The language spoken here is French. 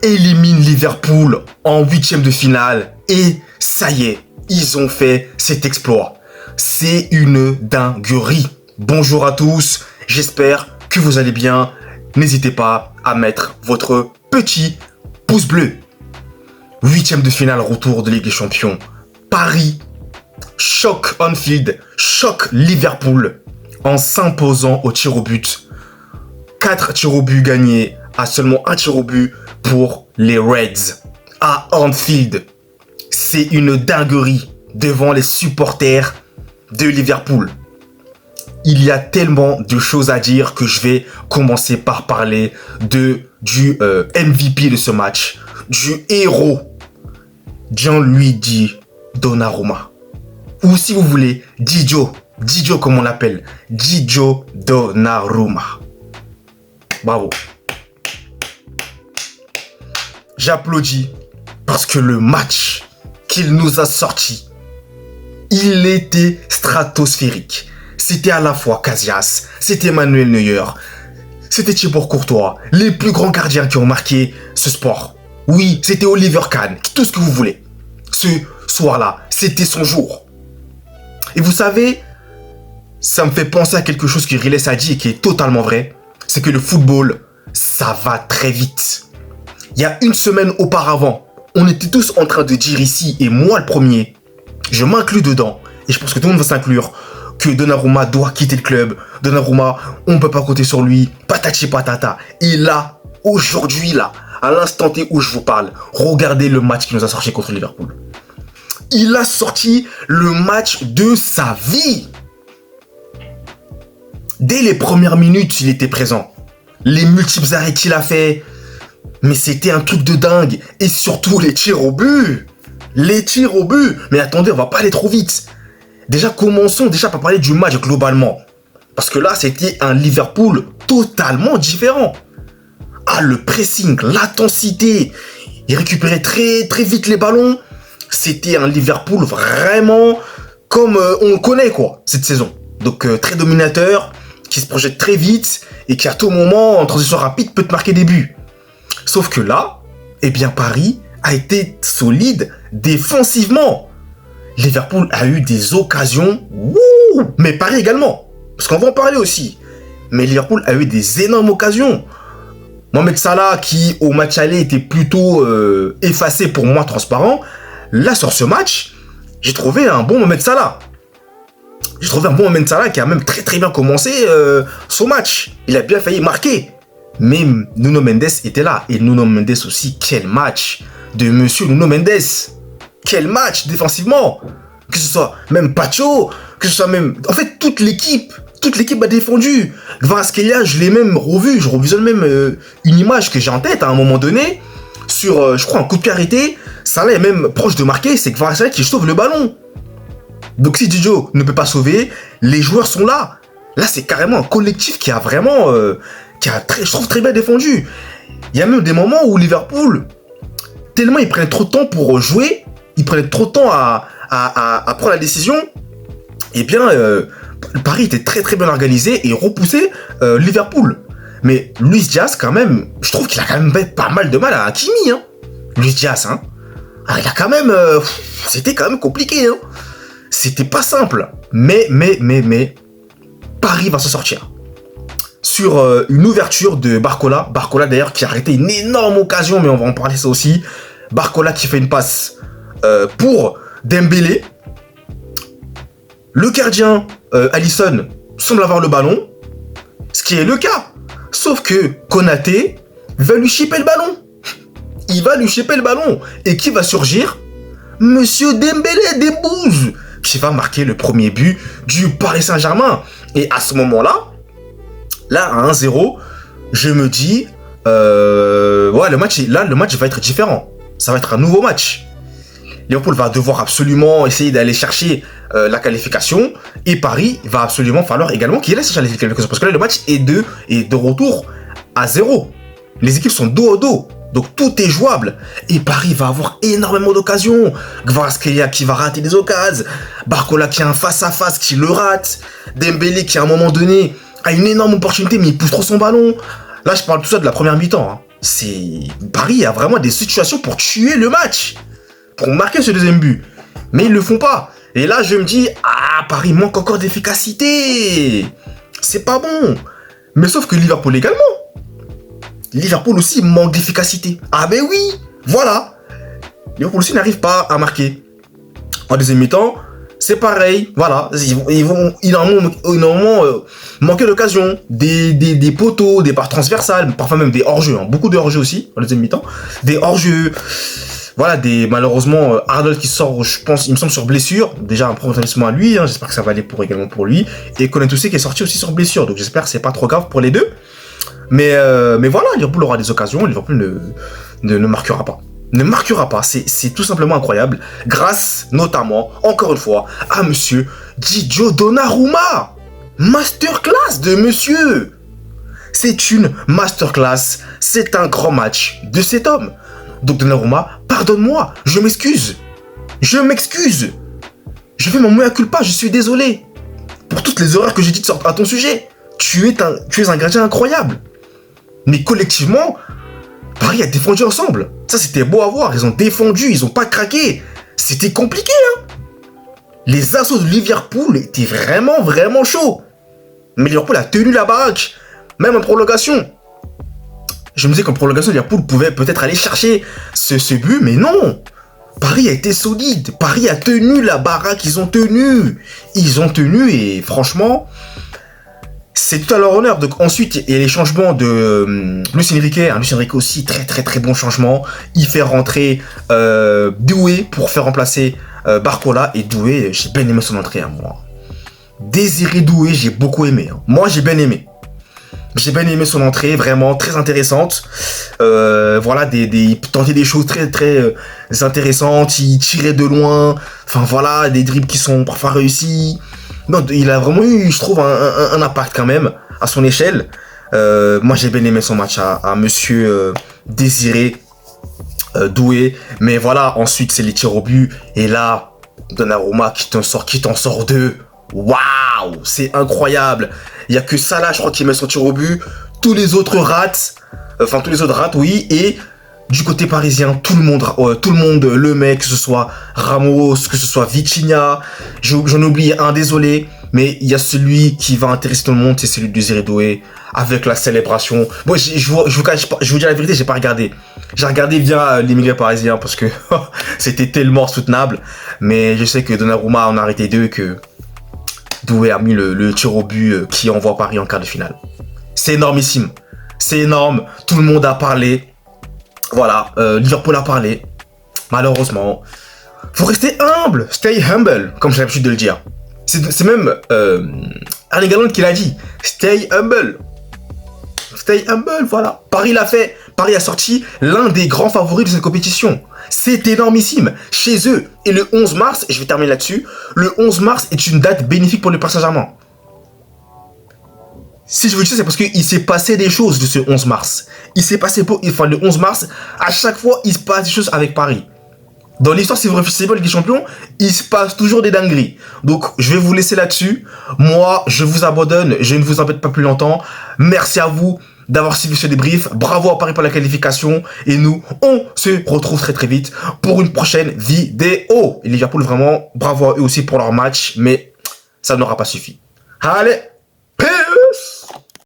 élimine Liverpool en 8e de finale. Et ça y est, ils ont fait cet exploit. C'est une dinguerie. Bonjour à tous, j'espère que vous allez bien. N'hésitez pas à mettre votre petit pouce bleu. 8e de finale, retour de Ligue des Champions. Paris choque Anfield, choque Liverpool en s'imposant au tir au but. 4 tirs au but gagnés à seulement 1 tir au but pour les Reds à Anfield. C'est une dinguerie devant les supporters de Liverpool. Il y a tellement de choses à dire que je vais commencer par parler du MVP de ce match, du héros, Gianluigi Donnarumma. Ou si vous voulez, Gigio comme on l'appelle, Gigio Donnarumma. Bravo. J'applaudis parce que le match qu'il nous a sorti, il était stratosphérique. C'était à la fois Casillas, c'était Manuel Neuer, c'était Thibaut Courtois, les plus grands gardiens qui ont marqué ce sport. Oui, c'était Oliver Kahn, tout ce que vous voulez. Ce soir-là, c'était son jour. Et vous savez, ça me fait penser à quelque chose que Riles a dit et qui est totalement vrai. C'est que le football, ça va très vite. Il y a une semaine auparavant, on était tous en train de dire ici, et moi le premier, je m'inclus dedans, et je pense que tout le monde va s'inclure, que Donnarumma doit quitter le club. Donnarumma, on ne peut pas compter sur lui, patati patata. Et là, aujourd'hui, là, à l'instant T où je vous parle, regardez le match qu'il nous a sorti contre Liverpool. Il a sorti le match de sa vie. Dès les premières minutes, il était présent. Les multiples arrêts qu'il a fait, mais c'était un truc de dingue. Et surtout les tirs au but. Les tirs au but. Mais attendez, on va pas aller trop vite. Déjà, commençons par parler du match globalement. Parce que là, c'était un Liverpool totalement différent. Ah, le pressing, l'intensité. Il récupérait très très vite les ballons. C'était un Liverpool vraiment comme on le connaît quoi, cette saison. Donc très dominateur, qui se projette très vite et qui à tout moment, en transition rapide, peut te marquer des buts. Sauf que là, eh bien Paris a été solide défensivement. Liverpool a eu des occasions, mais Paris également, parce qu'on va en parler aussi. Mais Liverpool a eu des énormes occasions. Mohamed Salah, qui au match aller était plutôt effacé, pour moi transparent, là sur ce match, j'ai trouvé un bon Mohamed Salah. J'ai trouvé un bon Mohamed Salah qui a même très très bien commencé son match. Il a bien failli marquer. Mais Nuno Mendes était là. Et Nuno Mendes aussi, quel match de monsieur Nuno Mendes. Quel match défensivement. Que ce soit même Pacho, que ce soit même... En fait, toute l'équipe a défendu. Kvaratskhelia, je l'ai même revu. Je revisionne même une image que j'ai en tête à un moment donné. Sur, je crois, un coup de pied arrêté. Salah est même proche de marquer. C'est Kvaratskhelia qui sauve le ballon. Donc si Gigio ne peut pas sauver, les joueurs sont là. Là, c'est carrément un collectif qui a vraiment... je trouve très bien défendu. Il y a même des moments où Liverpool, tellement ils prennent trop de temps pour jouer, ils prennent trop de temps à prendre la décision, eh bien, Paris était très très bien organisé et repoussait Liverpool. Mais Luis Diaz, quand même, je trouve qu'il a quand même pas mal de mal à Hakimi. Hein. Luis Diaz, hein. Alors, il a quand même... c'était quand même compliqué, hein. C'était pas simple. Mais, Paris va s'en sortir. Sur une ouverture de Barcola. Barcola, d'ailleurs, qui a arrêté une énorme occasion, mais on va en parler ça aussi. Barcola qui fait une passe pour Dembélé. Le gardien, Alisson, semble avoir le ballon. Ce qui est le cas. Sauf que Konaté va lui chipper le ballon. Il va lui chipper le ballon. Et qui va surgir? Monsieur Dembélé Dembouze, qui va marquer le premier but du Paris Saint-Germain. Et à ce moment-là, là, à 1-0, je me dis, ouais, le match va être différent. Ça va être un nouveau match. Liverpool va devoir absolument essayer d'aller chercher la qualification. Et Paris va absolument falloir également qu'il laisse chercher la qualification. Parce que là, le match est de retour à 0. Les équipes sont dos à dos. Donc tout est jouable. Et Paris va avoir énormément d'occasions. Kvaratskhelia qui va rater des occasions. Barcola qui a un face-à-face qui le rate. Dembélé qui à un moment donné a une énorme opportunité mais il pousse trop son ballon. Là je parle tout ça de la première mi-temps. Hein. Paris a vraiment des situations pour tuer le match, pour marquer ce deuxième but. Mais ils le font pas. Et là, je me dis, ah, Paris manque encore d'efficacité. C'est pas bon. Mais sauf que Liverpool également. Liverpool aussi manque d'efficacité. Ah ben oui, voilà. Liverpool aussi n'arrive pas à marquer. En deuxième mi-temps, c'est pareil. Voilà, ils vont énormément manquer d'occasion. Des poteaux, des parts transversales, parfois même des hors-jeux. Hein. Beaucoup de hors-jeux aussi en deuxième mi-temps. Des hors-jeux. Voilà, malheureusement, Arnold qui sort, je pense, il me semble, sur blessure. Déjà, un premier établissement à lui. Hein, j'espère que ça va aller également pour lui. Et Konaté qui est sorti aussi sur blessure. Donc j'espère que c'est pas trop grave pour les deux. Mais voilà, Liverpool aura des occasions. Liverpool ne marquera pas. Ne marquera pas. C'est tout simplement incroyable. Grâce, notamment, encore une fois, à monsieur Gigio Donnarumma. Masterclass de monsieur. C'est une masterclass. C'est un grand match de cet homme. Donc Donnarumma, pardonne-moi, je m'excuse. Je m'excuse. Je fais mon mea culpa, je suis désolé. Pour toutes les erreurs que j'ai dites à ton sujet. Tu es un gardien incroyable. Mais collectivement, Paris a défendu ensemble. Ça, c'était beau à voir. Ils ont défendu, ils ont pas craqué. C'était compliqué, hein. Les assauts de Liverpool étaient vraiment, vraiment chauds. Mais Liverpool a tenu la baraque. Même en prolongation. Je me disais qu'en prolongation, Liverpool pouvait peut-être aller chercher ce but, mais non. Paris a été solide. Paris a tenu la baraque. Ils ont tenu. Ils ont tenu et franchement, c'est tout à leur honneur. Donc ensuite, il y a les changements de Luis Enrique. Luis Enrique aussi, très très très bon changement. Il fait rentrer Doué pour faire remplacer Barcola. Et Doué, j'ai bien aimé son entrée à moi. Désiré Doué, j'ai beaucoup aimé. Hein. Moi, j'ai bien aimé. J'ai bien aimé son entrée, vraiment très intéressante. Voilà, tenter des choses très très intéressantes. Il tirait de loin. Enfin voilà, des dribbles qui sont parfois réussis. Non, il a vraiment eu, je trouve, un impact quand même à son échelle. Moi, j'ai bien aimé son match à monsieur Désiré Doué. Mais voilà, ensuite, c'est les tirs au but. Et là, Donnarumma qui t'en sort deux. Waouh, c'est incroyable. Il y a que Salah, je crois, qui met son tir au but. Tous les autres ratent. Enfin, tous les autres ratent, oui. Et du côté parisien, tout le monde, le mec, que ce soit Ramos, que ce soit Vitinha. J'en oublie un, désolé. Mais il y a celui qui va intéresser tout le monde, c'est celui de Désiré Doué. Avec la célébration. Moi, je vous dis la vérité, j'ai pas regardé. J'ai regardé via les médias parisiens parce que c'était tellement soutenable. Mais je sais que Donnarumma en a arrêté deux et que Doué a mis le tir au but qui envoie Paris en quart de finale. C'est énormissime. C'est énorme. Tout le monde a parlé. Voilà. Liverpool a parlé. Malheureusement. Faut rester humble. Stay humble, comme j'ai l'habitude de le dire. C'est même Erling Haaland qui l'a dit. Stay humble. Stay humble, voilà. Paris l'a fait. Paris a sorti l'un des grands favoris de cette compétition. C'est énormissime. Chez eux. Et le 11 mars, et je vais terminer là-dessus, le 11 mars est une date bénéfique pour le Paris Saint-Germain. Si je vous dis ça, c'est parce qu'il s'est passé des choses de ce 11 mars. Le 11 mars, à chaque fois, il se passe des choses avec Paris. Dans l'histoire, c'est vrai, c'est pas Ligue des Champions, il se passe toujours des dingueries. Donc, je vais vous laisser là-dessus. Moi, je vous abandonne, je ne vous embête pas plus longtemps. Merci à vous d'avoir suivi ce débrief. Bravo à Paris pour la qualification. Et nous, on se retrouve très très vite pour une prochaine vidéo. Et Liverpool, vraiment, bravo à eux aussi pour leur match, mais ça n'aura pas suffi. Allez!